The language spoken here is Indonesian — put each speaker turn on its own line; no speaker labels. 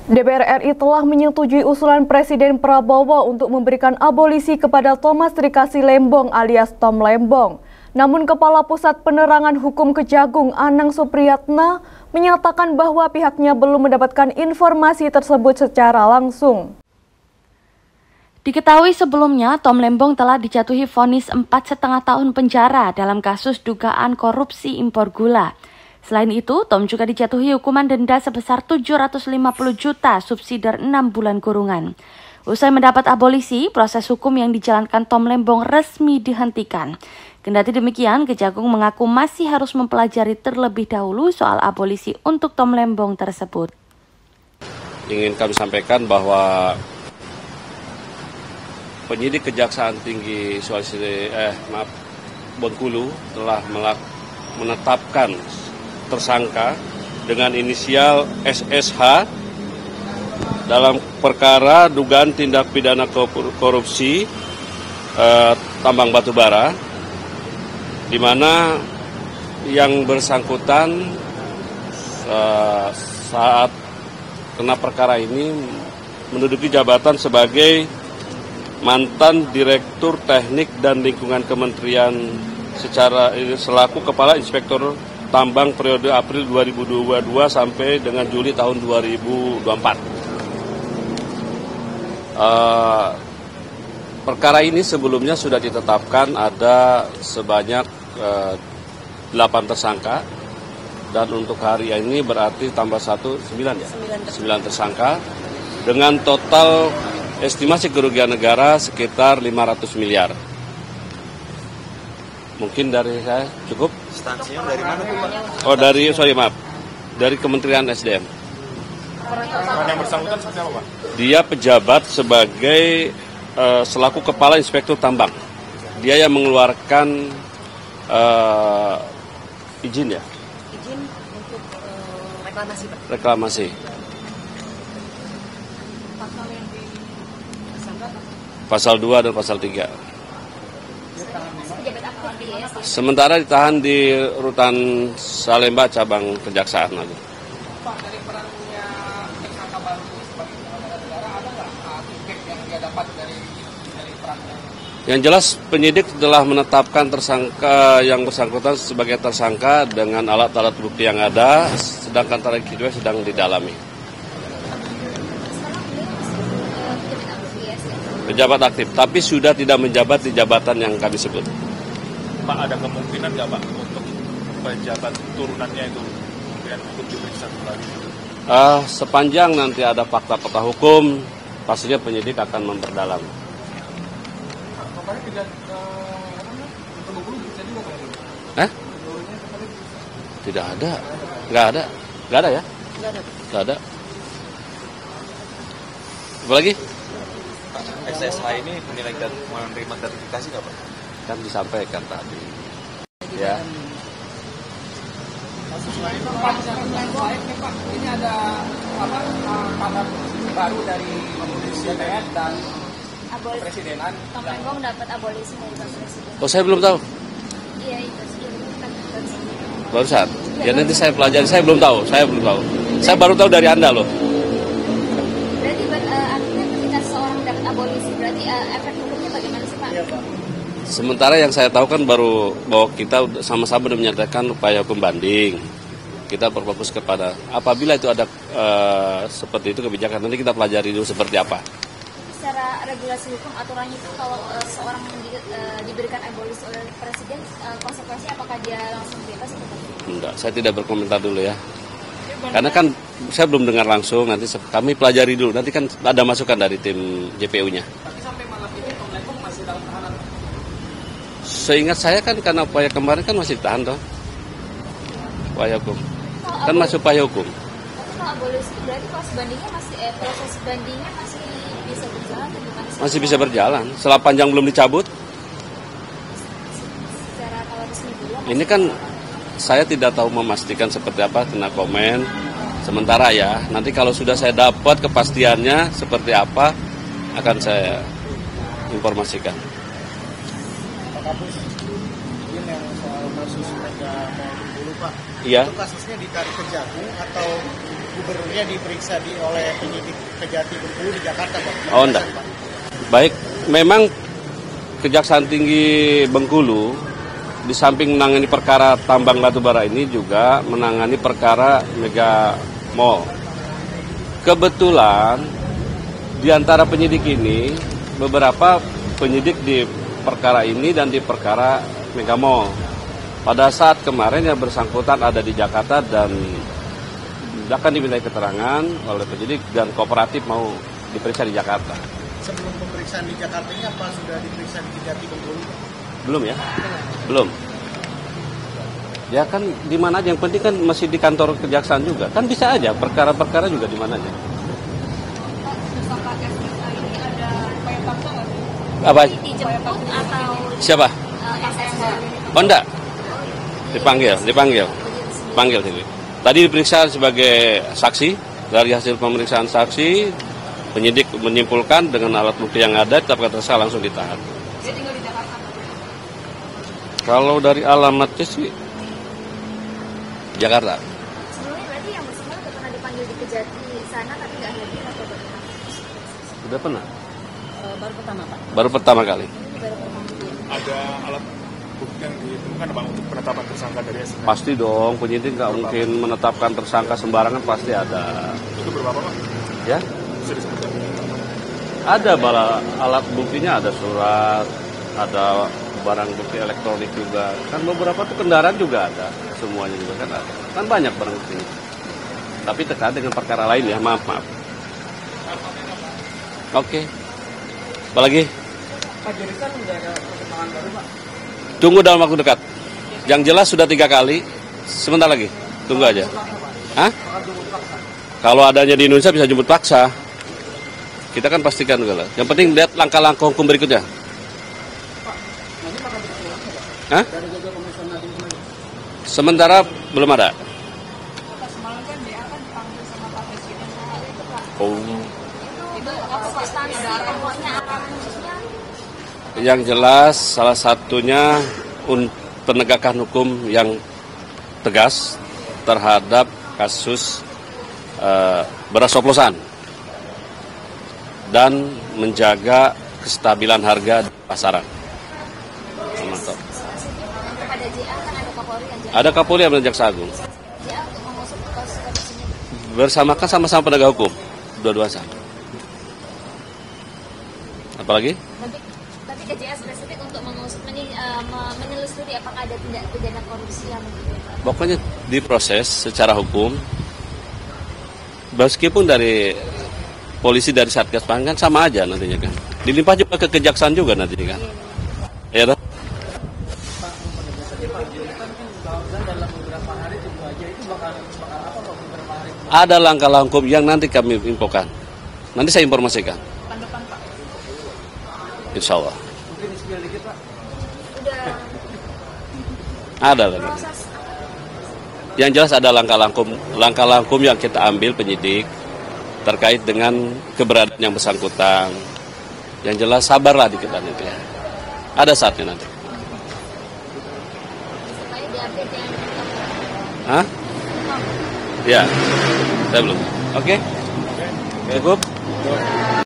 DPR RI telah menyetujui usulan Presiden Prabowo untuk memberikan abolisi kepada Thomas Trikasih Lembong alias Tom Lembong. Namun Kepala Pusat Penerangan Hukum Kejagung Anang Supriyatna menyatakan bahwa pihaknya belum mendapatkan informasi tersebut secara langsung.
Diketahui sebelumnya, Tom Lembong telah dijatuhi vonis 4,5 tahun penjara dalam kasus dugaan korupsi impor gula. Selain itu, Tom juga dijatuhi hukuman denda sebesar 750 juta subsidi 6 bulan kurungan. Usai mendapat abolisi, proses hukum yang dijalankan Tom Lembong resmi dihentikan. Kendati demikian, Kejagung mengaku masih harus mempelajari terlebih dahulu soal abolisi untuk Tom Lembong tersebut.
Ingin kami sampaikan bahwa penyidik Kejaksaan Tinggi Bengkulu telah menetapkan tersangka dengan inisial SSH dalam perkara dugaan tindak pidana korupsi tambang batubara, di mana yang bersangkutan saat kena perkara ini menduduki jabatan sebagai mantan Direktur Teknik dan Lingkungan Kementerian selaku Kepala Inspektur Tambang periode April 2022 sampai dengan Juli tahun 2024. Perkara ini sebelumnya sudah ditetapkan ada sebanyak 8 tersangka, dan untuk hari ini berarti tambah 9 ya? 9 tersangka dengan total estimasi kerugian negara sekitar 500 miliar. Mungkin dari saya cukup.
Instansinya dari mana tuh, Pak?
Dari Kementerian SDM.
Yang bersangkutan seperti apa, Pak?
Dia pejabat sebagai selaku Kepala Inspektur Tambang. Dia yang mengeluarkan izin ya?
Izin untuk reklamasi, Pak.
Reklamasi.
Pasal yang disangka,
Pasal 2 dan pasal 3.
pejabat aktif ya?
Sementara ditahan di Rutan Salemba cabang Kejaksaan aja.
Pak, dari perannya tersangka baru sebagai penyelenggara negara, ada nggak feedback yang dia dapat dari perannya?
Yang jelas penyidik telah menetapkan tersangka yang bersangkutan sebagai tersangka dengan alat-alat bukti yang ada, sedangkan tarikh kedua sedang didalami. Pejabat aktif, tapi sudah tidak menjabat di jabatan yang kami sebut.
Pak, ada kemungkinan nggak, Pak, untuk pejabat turunannya itu kemudian untuk diperiksa kembali?
Sepanjang nanti ada fakta-fakta hukum, pastinya penyidik akan memperdalam.
Kemarin tidak Bengkulu bisa juga, Pak?
Tidak ada. Nggak ada ya? Nggak ada. Apa lagi?
SSH ini menilai dan menerima gratifikasi nggak, Pak?
Kan disampaikan tadi. Ya.
Kasus lain, Pak, Pak, ini ada kabar baru dari DPR dan Presidenan.
Tom Lembong dapat abolisi dari Pak Presiden.
Oh, saya belum tahu.
Iya, itu kan
Barusan. Ya nanti saya pelajari. Saya belum tahu. Saya baru tahu dari Anda loh.
Berarti artinya ketika seorang dapat abolisi, berarti efek hukumnya bagaimana sih, Pak?
Iya, Pak.
Sementara yang saya tahu kan baru bahwa kita sama-sama sudah menyatakan upaya hukum banding. Kita berfokus kepada apabila itu ada seperti itu kebijakan, nanti kita pelajari dulu seperti apa.
Secara regulasi hukum aturannya itu kalau seorang diberikan abolisi oleh Presiden, konsekuensi apakah dia langsung bebas atau tidak?
Enggak, saya tidak berkomentar dulu ya. Karena kan saya belum dengar langsung, nanti kami pelajari dulu. Nanti kan ada masukan dari tim JPU-nya.
Tapi sampai malam ini Tom Lembong masih dalam tahanan.
Seingat saya kan karena upaya kemarin kan masih ditahan toh. Upaya hukum. Kan masuk upaya hukum.
Kalau abolisi berarti proses bandingnya masih bisa berjalan atau bukan?
Masih bisa berjalan, selama panjang belum dicabut.
Secara kalau resmi belum.
Ini kan saya tidak tahu memastikan seperti apa, kena komen. Sementara ya, nanti kalau sudah saya dapat kepastiannya seperti apa, akan saya informasikan.
Pak Kapus, ini yang soal kasus Mega Mall dulu, Pak.
Iya.
Itu kasusnya ditarik ke Kejagung atau
gubernurnya diperiksa oleh penyidik Kejati Bengkulu di Jakarta, Pak?
Oh, enggak. Baik, memang Kejaksaan Tinggi Bengkulu di samping menangani perkara tambang batubara ini juga menangani perkara Mega Mall. Kebetulan di antara penyidik ini beberapa penyidik di perkara ini dan di perkara Mega Mall. Pada saat kemarin yang bersangkutan ada di Jakarta dan akan dimintai keterangan oleh penyidik dan kooperatif mau diperiksa di Jakarta.
Sebelum pemeriksaan di Jakarta ini apa sudah diperiksa di Kejati Bengkulu?
Belum ya? Belum. Ya kan di mana aja, yang penting kan masih di kantor kejaksaan juga. Kan bisa aja perkara-perkara juga di mana aja. Apa? Siapa? Oh enggak. Dipanggil sini. Tadi diperiksa sebagai saksi. Dari hasil pemeriksaan saksi, penyidik menyimpulkan dengan alat bukti yang ada, tetapkan tersangka langsung ditahan.
Dia tinggal di Jakarta.
Kalau dari alamatnya sih Jakarta.
Sebelumnya berarti yang bersangkutan udah pernah dipanggil di Kejati sana tapi nggak hadir atau bagaimana?
Sudah pernah?
Baru pertama, Pak.
Baru pertama kali.
Ini baru pertama.
Ada alat bukti yang ditemukan Bang untuk penetapan tersangka dari SK?
Pasti dong, penyidik nggak mungkin menetapkan tersangka sembarangan, pasti ada.
Itu berapa Pak?
Ya?
Bisa disebutkan?
Ada alat buktinya, ada surat, ada barang bukti elektronik juga. Kan beberapa tuh kendaraan juga ada, semuanya juga kan ada. Kan banyak barang bukti. Tapi terkait dengan perkara lain ya, maaf. Oke. Apa lagi?
Pak Jerisan sudah ada perkembangan baru, Pak?
Tunggu dalam waktu dekat. Yang jelas sudah 3 kali, sebentar lagi. Tunggu aja. Hah? Kalau adanya di Indonesia bisa jemput paksa. Kita kan pastikan juga lah. Yang penting lihat langkah-langkah hukum berikutnya. Hah? Sementara belum ada.
Semalam kan dia kan dipanggil sama Pak Presiden itu, Pak.
Oh.
Itu apa substansi pokoknya apa khususnya?
Yang jelas salah satunya penegakan hukum yang tegas terhadap kasus beras oplosan dan menjaga kestabilan harga di pasaran. Mantap.
Pada JA kan ada Kapolri yang
Ada Kapolri dan Jaksa Agung.
JA untuk mengusut kasus ini.
Bersamakan sama-sama penegak hukum, dua-dua sama. Apalagi?
Tapi KJA spesifik untuk mengusut menelusuri apakah ada tindak pidana korupsi yang
Pokoknya diproses secara hukum. Meskipun dari polisi dari Satgas Pangan sama aja nantinya kan. Dilimpah juga ke kejaksaan juga nantinya kan. Ya toh? Ada langkah-langkah yang nanti kami infokan. Nanti saya informasikan. Insya Allah. Ada lagi. Yang jelas ada langkah-langkah yang kita ambil penyidik terkait dengan keberadaan yang bersangkutan. Yang jelas sabarlah dikit nanti ya. Ada saatnya nanti. Hah? Ya, saya belum. Oke. Cukup.